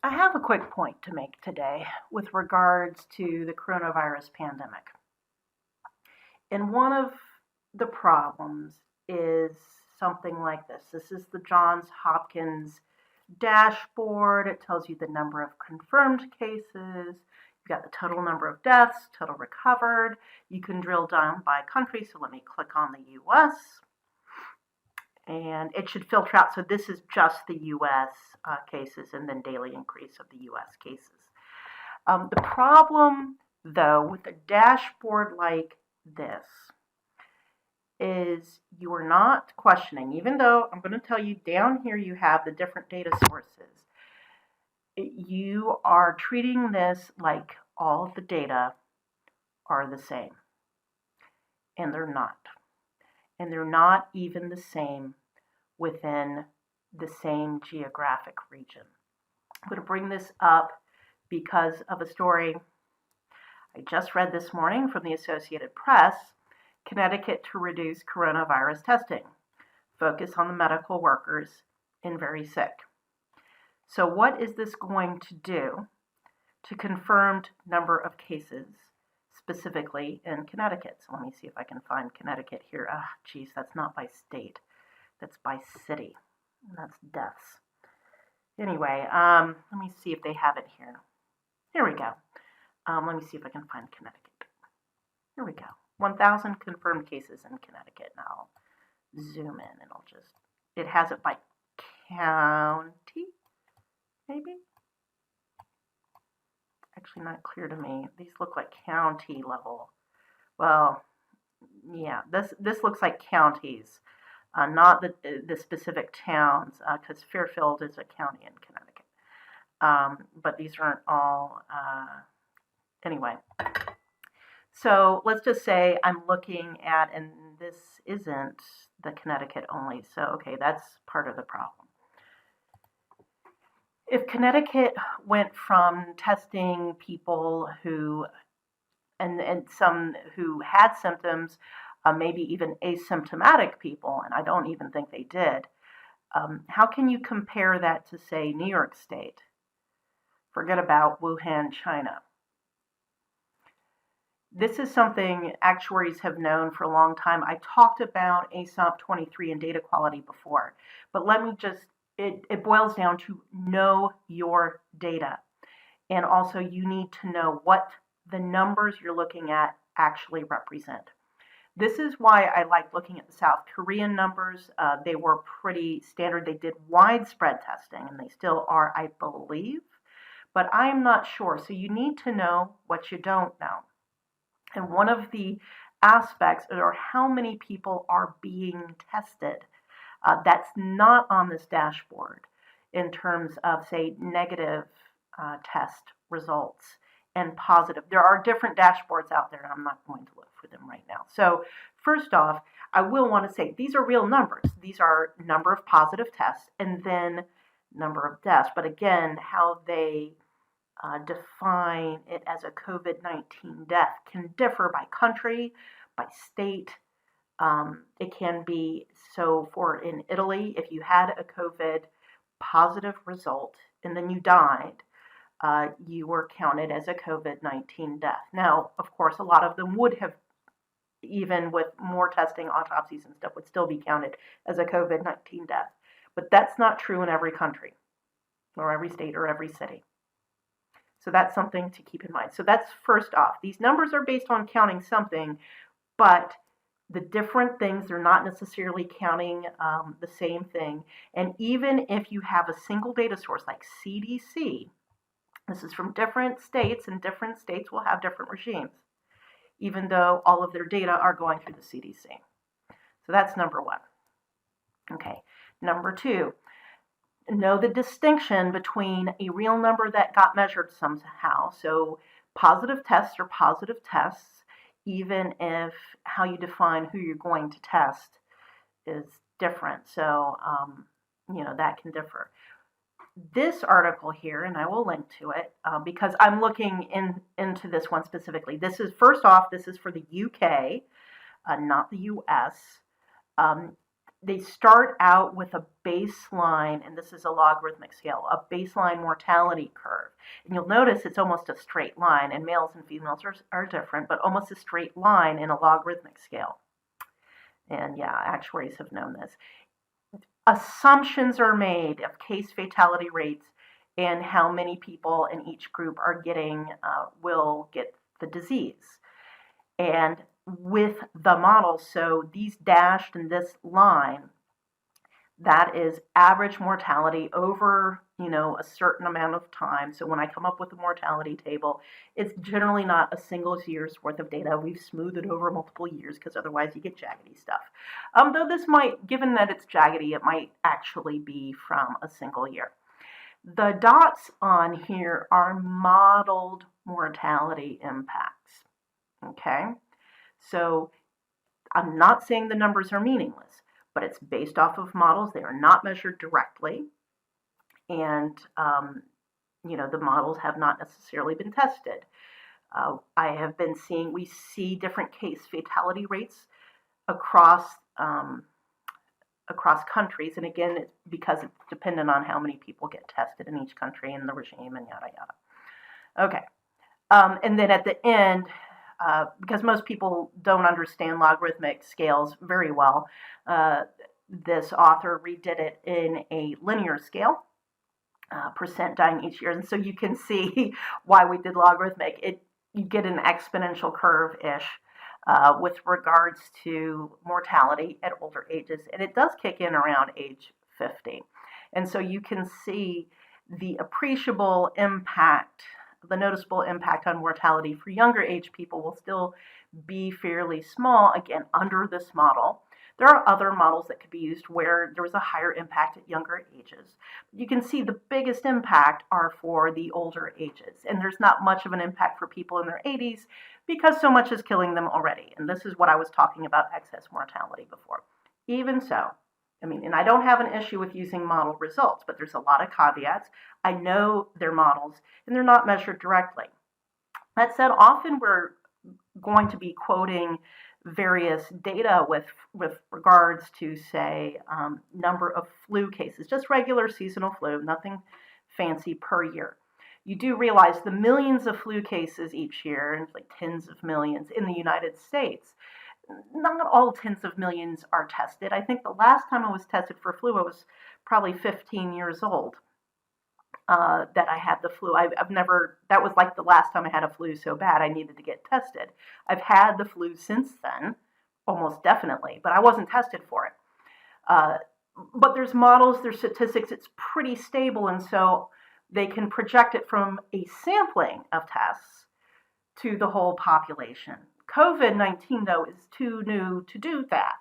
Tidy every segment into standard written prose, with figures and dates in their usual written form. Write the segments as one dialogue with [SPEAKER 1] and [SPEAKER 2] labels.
[SPEAKER 1] I have a quick point to make today with regards to the coronavirus pandemic. And one of the problems is something like this. This is the Johns Hopkins dashboard. It tells you the number of confirmed cases. You've got the total number of deaths, total recovered. You can drill down by country. So let me click on the US. And it should filter out. So this is just the US cases and then daily increase of the US cases. The problem, though, with a dashboard like this is you are not questioning, even though I'm going to tell you down here you have the different data sources. You are treating this like all of the data are the same. And they're not. And they're not even the same within the same geographic region. I'm going to bring this up because of a story I just read this morning from the Associated Press. Connecticut to reduce coronavirus testing. Focus on the medical workers and very sick. So what is this going to do to confirmed number of cases specifically in Connecticut? So let me see if I can find Connecticut here. Geez, that's not by state. That's by city. That's deaths. Anyway, let me see if they have it here. Here we go. Let me see if I can find Connecticut. Here we go. 1,000 confirmed cases in Connecticut. Now I'll zoom in and it has it by county, maybe? Actually not clear to me. These look like county level. Well, yeah, this looks like counties, not the specific towns, because Fairfield is a county in Connecticut. But these aren't all, anyway. So let's just say I'm looking at, and this isn't the Connecticut only, so okay, that's part of the problem. If Connecticut went from testing people who, and some who had symptoms, maybe even asymptomatic people, and I don't even think they did, how can you compare that to, say, New York State? Forget about Wuhan, China. This is something actuaries have known for a long time. I talked about ASOP 23 and data quality before, but let me just, it boils down to know your data. And also you need to know what the numbers you're looking at actually represent. This is why I like looking at the South Korean numbers. They were pretty standard. They did widespread testing, and they still are, I believe, but I'm not sure. So you need to know what you don't know. And one of the aspects are how many people are being tested. That's not on this dashboard in terms of, say, negative test results and positive. There are different dashboards out there, and I'm not going to look for them right now. So first off, I will want to say these are real numbers. These are number of positive tests and then number of deaths. But again, how they define it as a COVID-19 death can differ by country, by state. It can be, so for in Italy, if you had a COVID positive result and then you died, you were counted as a COVID-19 death. Now, of course, a lot of them would have, even with more testing, autopsies and stuff, would still be counted as a COVID-19 death. But that's not true in every country or every state or every city. So that's something to keep in mind. So that's first off. These numbers are based on counting something, but the different things, they're not necessarily counting the same thing. And even if you have a single data source like CDC, this is from different states, and different states will have different regimes, even though all of their data are going through the CDC. So that's number one. Okay, number two. Know the distinction between a real number that got measured somehow. So positive tests are positive tests, even if how you define who you're going to test is different. So, that can differ. This article here, and I will link to it because I'm looking into this one specifically. This is, first off, this is for the UK, not the US. they start out with a baseline, and this is a logarithmic scale, a baseline mortality curve. And you'll notice it's almost a straight line, and males and females are different, but almost a straight line in a logarithmic scale. And yeah, actuaries have known this. Assumptions are made of case fatality rates and how many people in each group are will get the disease. And with the model, so these dashed in this line, that is average mortality over, a certain amount of time. So when I come up with a mortality table, it's generally not a single year's worth of data. We've smoothed it over multiple years because otherwise you get jaggedy stuff. Though this might, given that it's jaggedy, it might actually be from a single year. The dots on here are modeled mortality impacts. Okay, so I'm not saying the numbers are meaningless, but it's based off of models. They are not measured directly, and the models have not necessarily been tested. I have been seeing, we see different case fatality rates across countries, and again, it's because it's dependent on how many people get tested in each country and the regime and yada yada. Okay, and then at the end, because most people don't understand logarithmic scales very well, this author redid it in a linear scale, percent dying each year. And so you can see why we did logarithmic. You get an exponential curve-ish with regards to mortality at older ages. And it does kick in around age 50. And so you can see the appreciable impact, the noticeable impact on mortality for younger age people will still be fairly small, again, under this model. There are other models that could be used where there was a higher impact at younger ages. You can see the biggest impact are for the older ages, and there's not much of an impact for people in their 80s because so much is killing them already. And this is what I was talking about excess mortality before. Even so, and I don't have an issue with using model results, but there's a lot of caveats. I know they're models, and they're not measured directly. That said, often we're going to be quoting various data with regards to, say, number of flu cases, just regular seasonal flu, nothing fancy per year. You do realize the millions of flu cases each year, and like tens of millions in the United States, not all tens of millions are tested. I think the last time I was tested for flu, I was probably 15 years old. That I had the flu. That was like the last time I had a flu so bad I needed to get tested. I've had the flu since then, almost definitely, but I wasn't tested for it. But there's models, there's statistics, it's pretty stable, and so they can project it from a sampling of tests to the whole population. COVID-19, though, is too new to do that.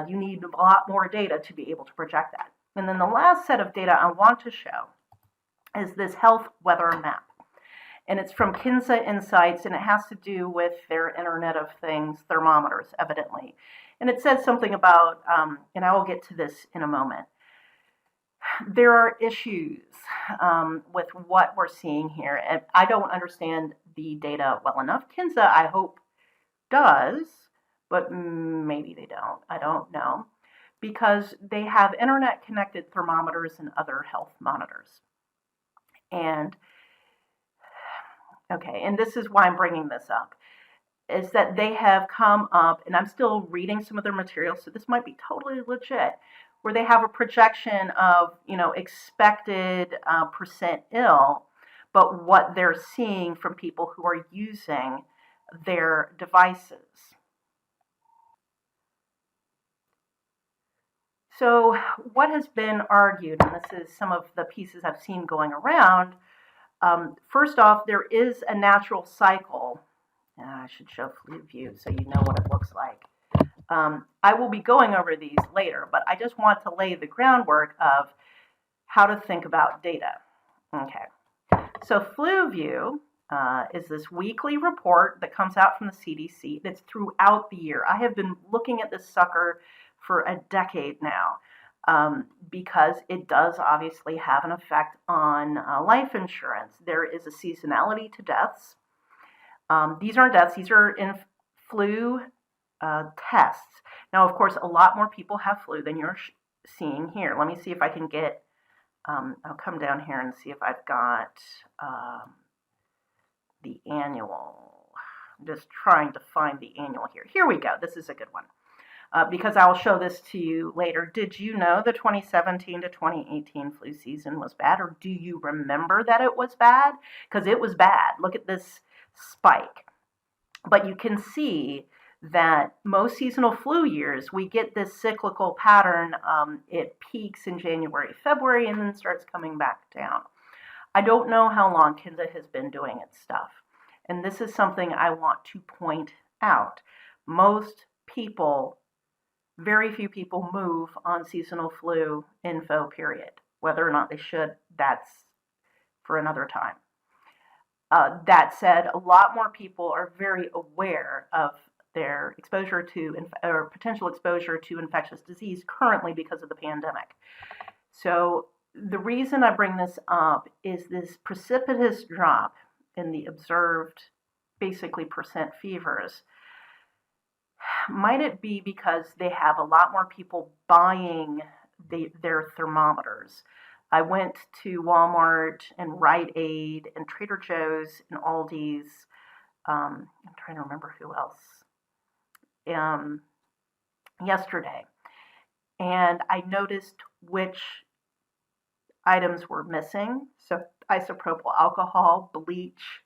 [SPEAKER 1] You need a lot more data to be able to project that. And then the last set of data I want to show is this HealthWeather map. And it's from Kinsa Insights, and it has to do with their Internet of Things thermometers, evidently. And it says something about, and I will get to this in a moment, there are issues with what we're seeing here. And I don't understand the data well enough. Kinsa, I hope, does, but maybe they don't. I don't know. Because they have internet-connected thermometers and other health monitors. And this is why I'm bringing this up, is that they have come up, and I'm still reading some of their materials, so this might be totally legit, where they have a projection of, expected percent ill, but what they're seeing from people who are using their devices. So what has been argued, and this is some of the pieces I've seen going around, first off, there is a natural cycle. I should show FluView so you know what it looks like. I will be going over these later, but I just want to lay the groundwork of how to think about data. Okay, so FluView is this weekly report that comes out from the CDC that's throughout the year. I have been looking at this sucker for a decade now, because it does obviously have an effect on life insurance. There is a seasonality to deaths. These aren't deaths, these are in flu tests. Now, of course, a lot more people have flu than you're seeing here. Let me see if I can get, I'll come down here and see if I've got the annual. I'm just trying to find the annual here. Here we go. This is a good one. Because I'll show this to you later. Did you know the 2017 to 2018 flu season was bad, or do you remember that it was bad? Because it was bad. Look at this spike. But you can see that most seasonal flu years, we get this cyclical pattern. It peaks in January, February, and then starts coming back down. I don't know how long Kinza has been doing its stuff. And this is something I want to point out. Most people, very few people move on seasonal flu info, period. Whether or not they should, that's for another time. That said, a lot more people are very aware of their exposure to or potential exposure to infectious disease currently because of the pandemic. So the reason I bring this up is this precipitous drop in the observed, basically, percent fevers. Might it be because they have a lot more people buying their thermometers? I went to Walmart and Rite Aid and Trader Joe's and Aldi's. I'm trying to remember who else. Yesterday. And I noticed which items were missing. So isopropyl alcohol, bleach.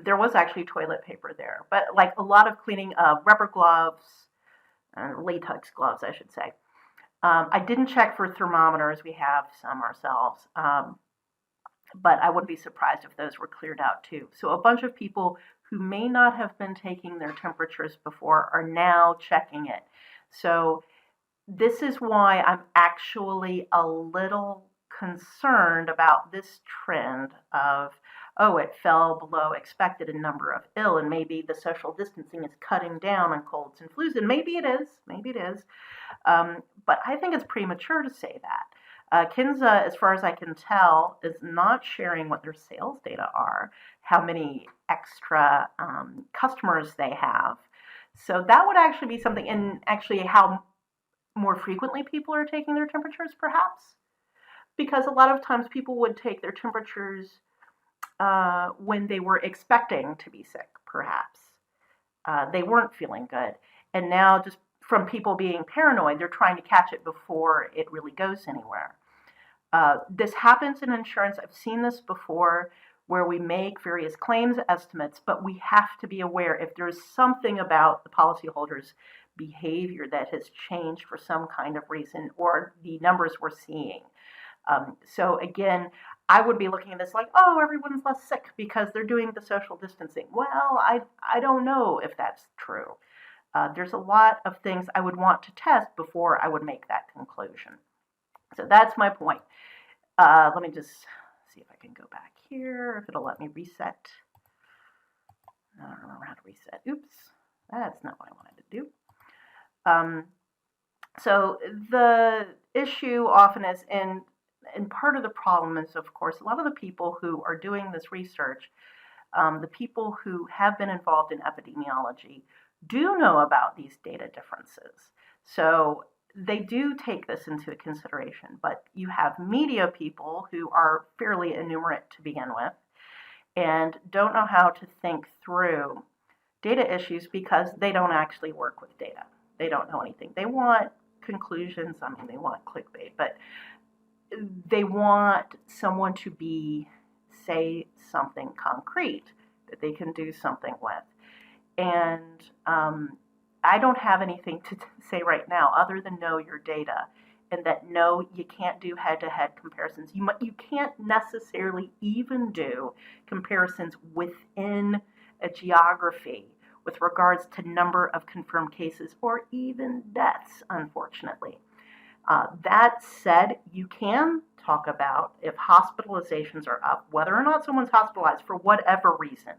[SPEAKER 1] There was actually toilet paper there. But like a lot of cleaning, rubber gloves, latex gloves, I should say. I didn't check for thermometers. We have some ourselves. But I wouldn't be surprised if those were cleared out too. So a bunch of people who may not have been taking their temperatures before are now checking it. So this is why I'm actually a little concerned about this trend of, oh, it fell below expected in number of ill, and maybe the social distancing is cutting down on colds and flus, and maybe it is, but I think it's premature to say that. Kinza, as far as I can tell, is not sharing what their sales data are, how many extra customers they have. So that would actually be something, and actually how more frequently people are taking their temperatures, perhaps. Because a lot of times people would take their temperatures when they were expecting to be sick, perhaps. They weren't feeling good. And now, just from people being paranoid, they're trying to catch it before it really goes anywhere. This happens in insurance. I've seen this before, where we make various claims estimates, but we have to be aware if there's something about the policyholder's behavior that has changed for some kind of reason, or the numbers we're seeing. So again, I would be looking at this like, oh, everyone's less sick because they're doing the social distancing. Well, I don't know if that's true. There's a lot of things I would want to test before I would make that conclusion. So that's my point. Let me just see if I can go back here, if it'll let me reset. I don't remember how to reset. Oops, that's not what I wanted to do. So the issue often is, and part of the problem is, of course, a lot of the people who are doing this research, the people who have been involved in epidemiology, do know about these data differences. So they do take this into consideration, but you have media people who are fairly innumerate to begin with and don't know how to think through data issues because they don't actually work with data. They don't know anything. They want conclusions. I mean, they want clickbait, but they want someone to say something concrete that they can do something with. And I don't have anything to say right now other than know your data, and that no, you can't do head-to-head comparisons. You can't necessarily even do comparisons within a geography with regards to number of confirmed cases or even deaths, unfortunately. That said, you can talk about if hospitalizations are up, whether or not someone's hospitalized for whatever reason.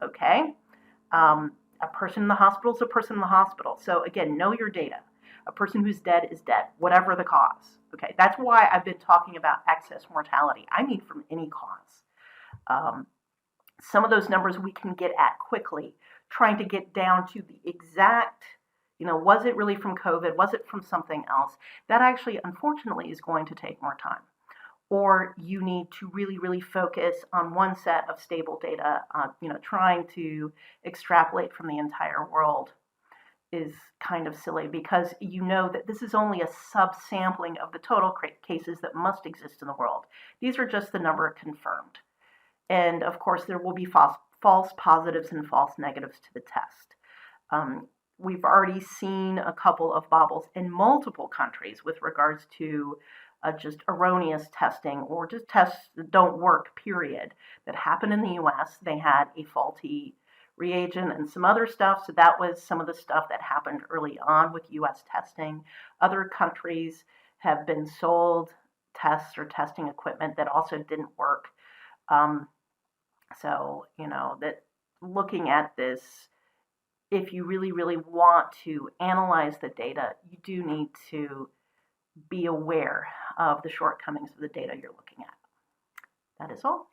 [SPEAKER 1] Okay? A person in the hospital is a person in the hospital. So again, know your data. A person who's dead is dead, whatever the cause. Okay, that's why I've been talking about excess mortality. I mean from any cause. Some of those numbers we can get at quickly trying to get down to the exact, was it really from COVID? Was it from something else? That actually, unfortunately, is going to take more time. Or you need to really, really focus on one set of stable data. Trying to extrapolate from the entire world is kind of silly, because you know that this is only a subsampling of the total cases that must exist in the world. These are just the number confirmed. And of course, there will be false positives and false negatives to the test. We've already seen a couple of bobbles in multiple countries with regards to just erroneous testing, or just tests that don't work, period, that happened in the US. They had a faulty reagent and some other stuff. So that was some of the stuff that happened early on with US testing. Other countries have been sold tests or testing equipment that also didn't work. That looking at this, if you really, really want to analyze the data, you do need to be aware of the shortcomings of the data you're looking at. That is all.